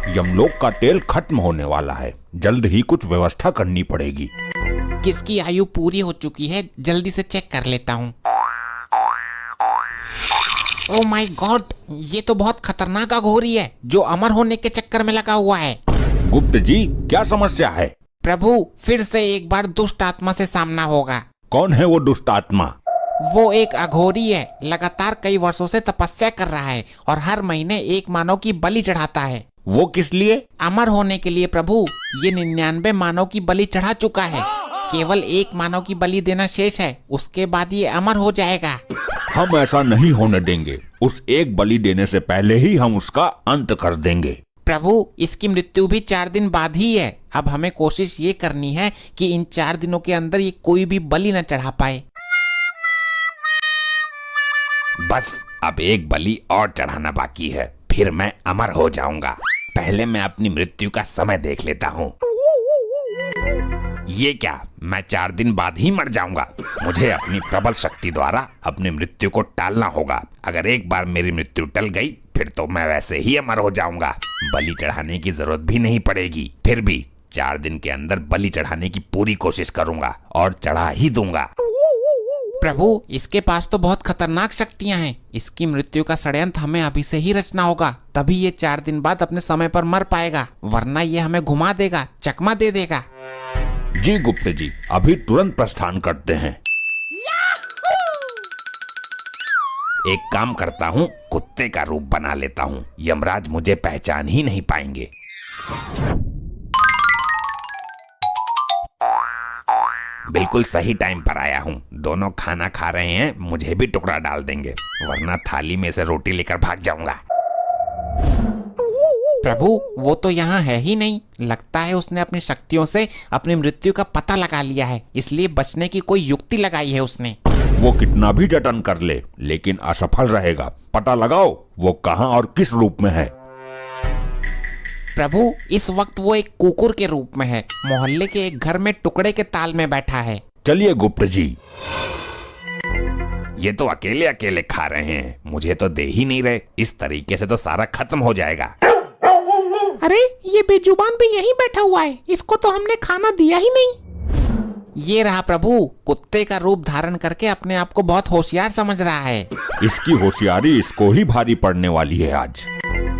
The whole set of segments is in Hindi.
यमलोक का तेल खत्म होने वाला है, जल्द ही कुछ व्यवस्था करनी पड़ेगी। किसकी आयु पूरी हो चुकी है, जल्दी से चेक कर लेता हूँ। ओह माय गॉड, ये तो बहुत खतरनाक अघोरी है जो अमर होने के चक्कर में लगा हुआ है। गुप्त जी, क्या समस्या है? प्रभु, फिर से एक बार दुष्ट आत्मा से सामना होगा। कौन है वो दुष्ट आत्मा? वो एक अघोरी है, लगातार कई वर्षों से तपस्या कर रहा है और हर महीने एक मानव की बलि चढ़ाता है। वो किस लिए? अमर होने के लिए प्रभु। ये 99 मानव की बलि चढ़ा चुका है, केवल एक मानव की बलि देना शेष है, उसके बाद ये अमर हो जाएगा। हम ऐसा नहीं होने देंगे, उस एक बलि देने से पहले ही हम उसका अंत कर देंगे। प्रभु, इसकी मृत्यु भी 4 दिन बाद ही है। अब हमें कोशिश ये करनी है कि इन 4 दिनों के अंदर ये कोई भी बलि न चढ़ा पाए। बस अब एक बलि और चढ़ाना बाकी है, फिर मैं अमर हो जाऊंगा। पहले मैं अपनी मृत्यु का समय देख लेता हूँ। ये क्या, मैं 4 दिन बाद ही मर जाऊंगा? मुझे अपनी प्रबल शक्ति द्वारा अपनी मृत्यु को टालना होगा। अगर एक बार मेरी मृत्यु टल गई फिर तो मैं वैसे ही अमर हो जाऊंगा। बलि चढ़ाने की जरूरत भी नहीं पड़ेगी। फिर भी 4 दिन के अंदर बलि चढ़ाने की पूरी कोशिश करूंगा और चढ़ा ही दूंगा। प्रभु, इसके पास तो बहुत खतरनाक शक्तियां हैं। इसकी मृत्यु का षड्यंत्र हमें अभी से ही रचना होगा, तभी ये 4 दिन बाद अपने समय पर मर पाएगा, वरना ये हमें घुमा देगा, चकमा दे देगा। जी गुप्त जी, अभी तुरंत प्रस्थान करते हैं। एक काम करता हूँ, कुत्ते का रूप बना लेता हूँ, यमराज मुझे पहचान ही नहीं पाएंगे। बिल्कुल सही टाइम पर आया हूँ। दोनों खाना खा रहे हैं, मुझे भी टुकड़ा डाल देंगे, वरना थाली में से रोटी लेकर भाग जाऊंगा। प्रभु, वो तो यहाँ है ही नहीं। लगता है उसने अपनी शक्तियों से अपनी मृत्यु का पता लगा लिया है, इसलिए बचने की कोई युक्ति लगाई है उसने। वो कितना भी जतन कर ले, लेकिन असफल रहेगा। पता लगाओ वो कहाँ और किस रूप में है। प्रभु, इस वक्त वो एक कुकुर के रूप में है, मोहल्ले के एक घर में टुकड़े के ताल में बैठा है। चलिए गुप्त जी। ये तो अकेले अकेले खा रहे हैं, मुझे तो दे ही नहीं रहे। इस तरीके से तो सारा खत्म हो जाएगा। अरे, ये बेजुबान भी यहीं बैठा हुआ है, इसको तो हमने खाना दिया ही नहीं। ये रहा प्रभु, कुत्ते का रूप धारण करके अपने आप को बहुत होशियार समझ रहा है। इसकी होशियारी इसको ही भारी पड़ने वाली है आज।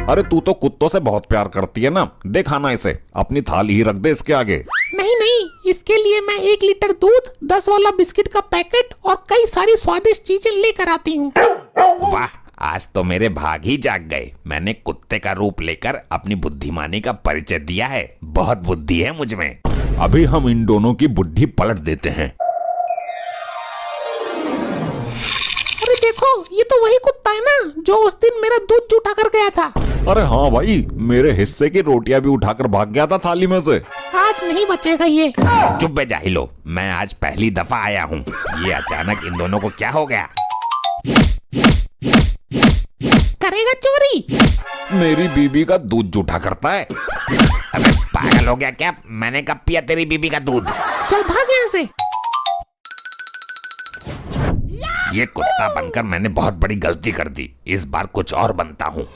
अरे तू तो कुत्तों से बहुत प्यार करती है ना, दे खाना इसे, अपनी थाली ही रख दे इसके आगे। नहीं नहीं, इसके लिए मैं 1 लीटर दूध, 10 वाला बिस्किट का पैकेट और कई सारी स्वादिष्ट चीजें लेकर आती हूँ। वाह, आज तो मेरे भाग ही जाग गए। मैंने कुत्ते का रूप लेकर अपनी बुद्धिमानी का परिचय दिया है। बहुत बुद्धि है मुझ में। अभी हम इन दोनों की बुद्धि पलट देते हैं। अरे देखो, ये तो वही कुत्ता है ना जो उस दिन मेरा दूध जूठा कर गया था। अरे हाँ भाई, मेरे हिस्से की रोटियां भी उठाकर भाग गया था थाली में से। आज नहीं बचेगा ये। चुप बे जाहिलो, मैं आज पहली दफा आया हूँ। ये अचानक इन दोनों को क्या हो गया? करेगा चोरी? मेरी बीबी का दूध जूठा करता है। अबे पागल हो गया क्या? मैंने कब पिया तेरी बीबी का दूध? चल भाग यहाँ से। ये कुत्ता बनकर मैंने बहुत बड़ी गलती कर दी। इस बार कुछ और बनता हूँ।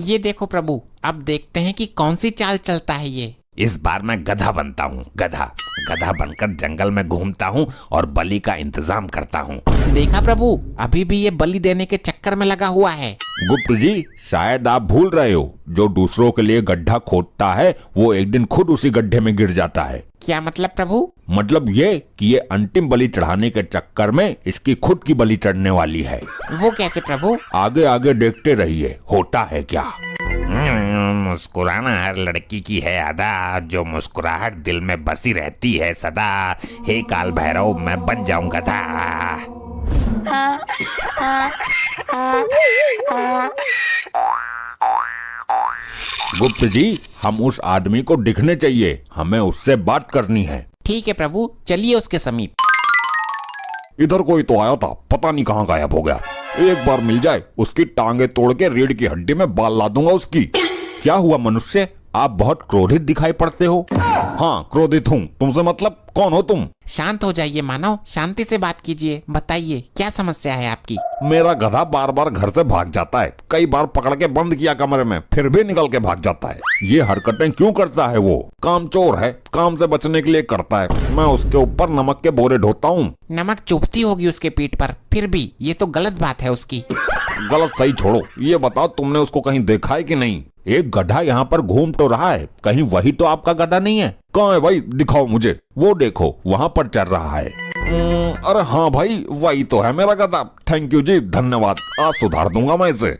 ये देखो प्रभु, अब देखते हैं कि कौन सी चाल चलता है ये। इस बार मैं गधा बनता हूँ। गधा बनकर जंगल में घूमता हूँ और बलि का इंतजाम करता हूँ। देखा प्रभु, अभी भी ये बलि देने के चक्कर में लगा हुआ है। गुप्त जी, शायद आप भूल रहे हो, जो दूसरों के लिए गड्ढा खोदता है वो एक दिन खुद उसी गड्ढे में गिर जाता है। क्या मतलब प्रभु? मतलब ये कि ये अंतिम बलि चढ़ाने के चक्कर में इसकी खुद की बलि चढ़ने वाली है। वो कैसे प्रभु? आगे आगे देखते रहिए, होता है क्या। मुस्कुराना हर लड़की की है अदा, जो मुस्कुराहट दिल में बसी रहती है सदा। हे काल भैरव, मैं बन जाऊं गधा। गुप्त जी, हम उस आदमी को दिखने चाहिए, हमें उससे बात करनी है। ठीक है प्रभु, चलिए उसके समीप। इधर कोई तो आया था, पता नहीं कहाँ गायब हो गया। एक बार मिल जाए, उसकी टांगे तोड़ के रीढ़ की हड्डी में बाल ला दूंगा उसकी। क्या हुआ मनुष्य, आप बहुत क्रोधित दिखाई पड़ते हो। हाँ, क्रोधित हूँ। तुमसे मतलब कौन हो तुम? शांत हो जाइए मानव, शांति से बात कीजिए। बताइए क्या समस्या है आपकी? मेरा गधा बार बार घर से भाग जाता है। कई बार पकड़ के बंद किया कमरे में, फिर भी निकल के भाग जाता है। ये हरकतें क्यों करता है? वो कामचोर है, काम से बचने के लिए करता है। मैं उसके ऊपर नमक के बोरे ढोता हूँ। नमक चुभती होगी उसके पीठ पर, फिर भी ये तो गलत बात है उसकी। गलत सही छोड़ो, ये बताओ तुमने उसको कहीं देखा है कि नहीं? एक गधा यहाँ पर घूम तो रहा है, कहीं वही तो आपका गधा नहीं है? कहाँ है भाई? दिखाओ मुझे। वो देखो, वहाँ पर चल रहा है। अरे हाँ भाई, वही तो है मेरा गधा। थैंक यू जी, धन्यवाद। आज सुधार दूंगा मैं इसे।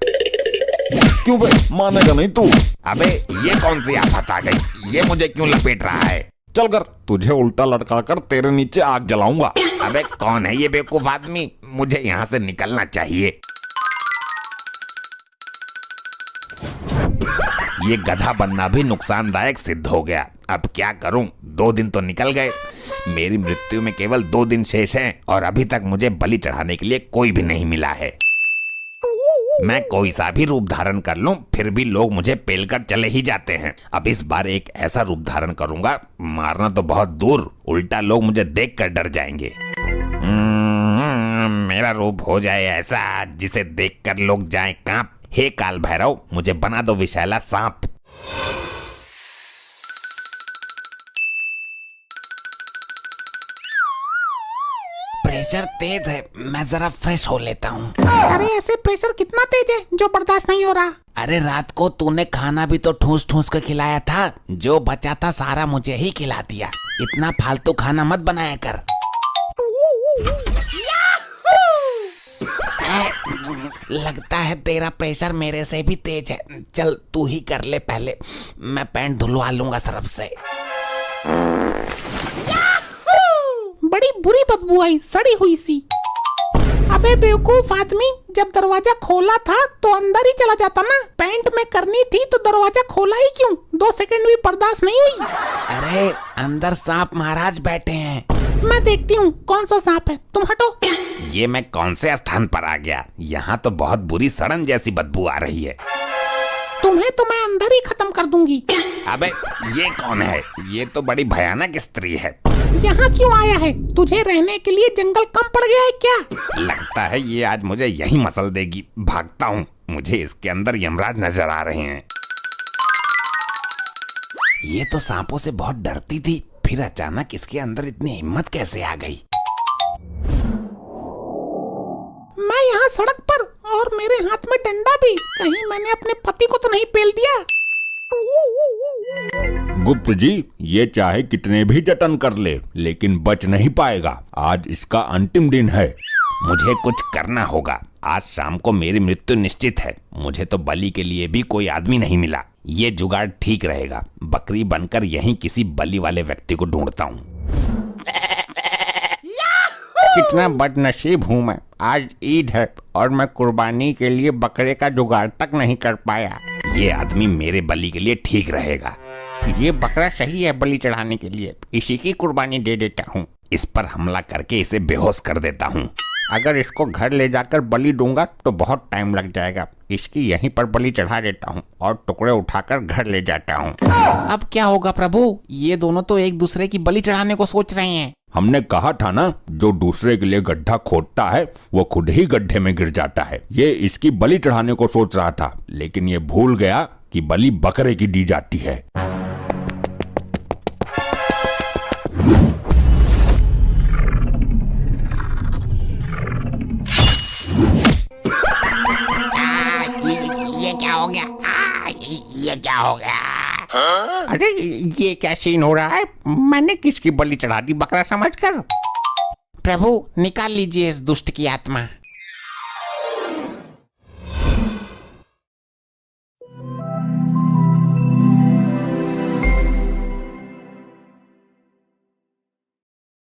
क्यों बे, मानेगा नहीं तू? अबे ये कौन सी आफत आ गई? ये मुझे क्यों लपेट रहा है? चल कर, तुझे उल्टा लटका कर तेरे नीचे आग जलाऊंगा। अबे कौन है ये बेवकूफ आदमी? मुझे यहाँ से निकलना चाहिए। ये गधा बनना भी नुकसानदायक सिद्ध हो गया। अब क्या करूं? 2 दिन तो निकल गए। मेरी मृत्यु में केवल 2 दिन शेष हैं और अभी तक मुझे बलि चढ़ाने के लिए कोई भी नहीं मिला है। मैं कोई सा भी रूप धारण कर लूं, फिर भी लोग मुझे पेलकर चले ही जाते हैं। अब इस बार एक ऐसा रूप धारण करूंगा, मारना तो बहुत दूर, उल्टा लोग मुझे देखकर डर जाएंगे। मेरा रूप हो जाए ऐसा जिसे देखकर लोग जाएं कांप। हे काल भैरव, मुझे बना दो विषैला सांप। प्रेशर तेज है, मैं जरा फ्रेश हो लेता हूँ। अरे ऐसे प्रेशर कितना तेज है जो बर्दाश्त नहीं हो रहा? अरे रात को तूने खाना भी तो ठूस ठूस के खिलाया था, जो बचा था सारा मुझे ही खिला दिया। इतना फालतू खाना मत बनाया कर। लगता है तेरा प्रेशर मेरे से भी तेज है। चल तू ही कर ले पहले, मैं पैंट धुलवा लूंगा सरफ से। बड़ी बुरी बदबू आई, सड़ी हुई सी। अबे बेवकूफ आदमी, जब दरवाजा खोला था तो अंदर ही चला जाता ना। पैंट में करनी थी तो दरवाजा खोला ही क्यों? 2 सेकंड भी बर्दाश्त नहीं हुई? अरे अंदर सांप महाराज बैठे हैं, मैं देखती हूँ कौन सा सांप है। तुम हटो। ये मैं कौन से स्थान पर आ गया? यहाँ तो बहुत बुरी सड़न जैसी बदबू आ रही है। तुम्हें तो मैं अंदर ही खत्म कर दूंगी। अबे ये कौन है? ये तो बड़ी भयानक स्त्री है। यहाँ क्यों आया है? तुझे रहने के लिए जंगल कम पड़ गया है क्या? लगता है ये आज मुझे यही मसल देगी। भागता हूँ, मुझे इसके अंदर यमराज नजर आ रहे हैं। ये तो सांपों से बहुत डरती थी, फिर अचानक इसके अंदर इतनी हिम्मत कैसे आ गई? मैं यहाँ सड़क पर और मेरे हाथ में डंडा भी, कहीं मैंने अपने पति को तो नहीं पेल दिया? गुप्त जी, ये चाहे कितने भी जतन कर ले, लेकिन बच नहीं पाएगा। आज इसका अंतिम दिन है। मुझे कुछ करना होगा। आज शाम को मेरी मृत्यु निश्चित है। मुझे तो बलि के लिए भी कोई आदमी नहीं मिला। ये जुगाड़ ठीक रहेगा। बकरी बनकर यहीं किसी बलि वाले व्यक्ति को ढूंढता हूँ। कितना बदनसीब हूँ मैं, आज ईद है और मैं कुर्बानी के लिए बकरे का जुगाड़ तक नहीं कर पाया। ये आदमी मेरे बलि के लिए ठीक रहेगा। ये बकरा सही है बलि चढ़ाने के लिए, इसी की कुर्बानी दे देता हूँ। इस पर हमला करके इसे बेहोश कर देता हूँ। अगर इसको घर ले जाकर बलि दूंगा तो बहुत टाइम लग जाएगा। इसकी यहीं पर बलि चढ़ा देता हूँ और टुकड़े उठाकर घर ले जाता हूँ। अब क्या होगा प्रभु? ये दोनों तो एक दूसरे की बलि चढ़ाने को सोच रहे हैं। हमने कहा था ना, जो दूसरे के लिए गड्ढा खोदता है वो खुद ही गड्ढे में गिर जाता है। ये इसकी बलि चढ़ाने को सोच रहा था, लेकिन ये भूल गया कि बलि बकरे की दी जाती है। ये क्या हो गया? ये क्या हो गया? अरे ये क्या सीन हो रहा है? मैंने किसकी बलि चढ़ा दी बकरा समझकर? प्रभु निकाल लीजिए इस दुष्ट की आत्मा।